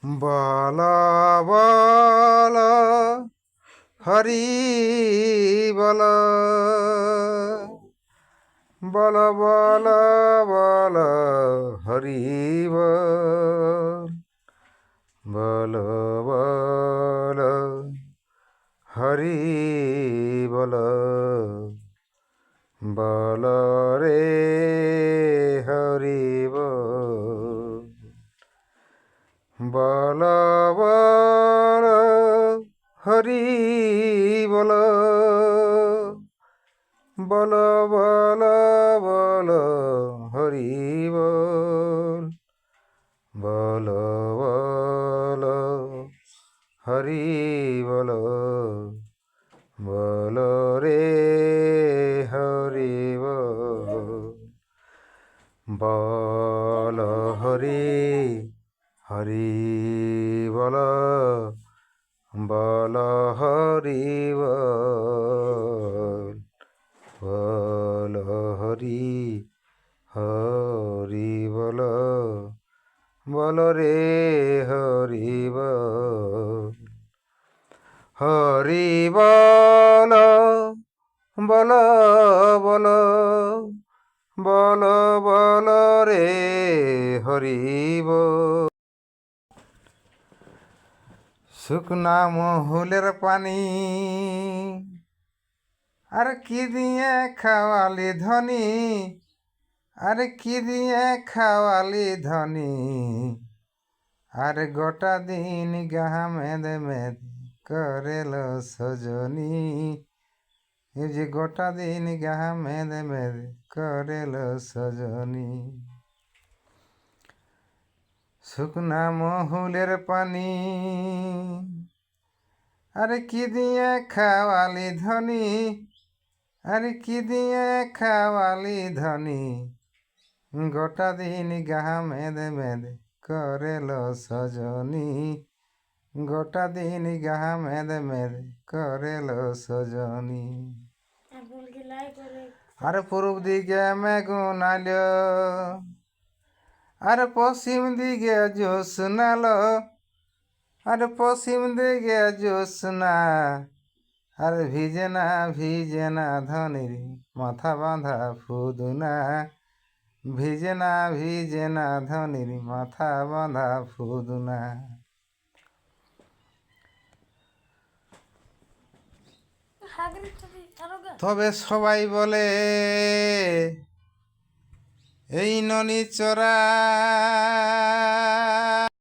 বল বল হরি বল বল বল বল হরি বল বল বল হরি বল বল রে হরি বল বল বল হরি বল বল বল বল হরি বল বল বল হরি বল বল রে হরি বল বল হরি হরি বল বল হরি বল বল হরি হরি বল বল রে হরি বল হরি বল বল বল বল বল রে হরি বল শুকনা মহুলের পানি আর কি দিয়ে খাওয়ালি ধনী আর কি দিয়ে খাওয়ালি ধনী আর গোটা দিন গাহা মেদে মেদ করেল সজনী এই যে গোটা দিন গাহা মেদে মেদ করেল সজনী শুকনা মহুলের পানি আরে কি দিয়ে খাওয়ালি ধনী আরে কি দিয়ে খাওয়ালি ধনী গোটা দিন গাহা মেদে মেদে করেল সজনী গোটা দিন গাহা মেদে মেদে করেল সজনী আরে পূর্ব দিকে মেঘুন আল আরে পশ্চিম দিকে জ্যোৎস্নাল আরে পশ্চিম দিকে জ্যোৎস্না আর ভিজে না ধনির মাথা বাঁধা ফুদুনা ভিজে না ধনির মাথা বাঁধা ফুদুনা তবে সবাই বলে এই ননি চড়া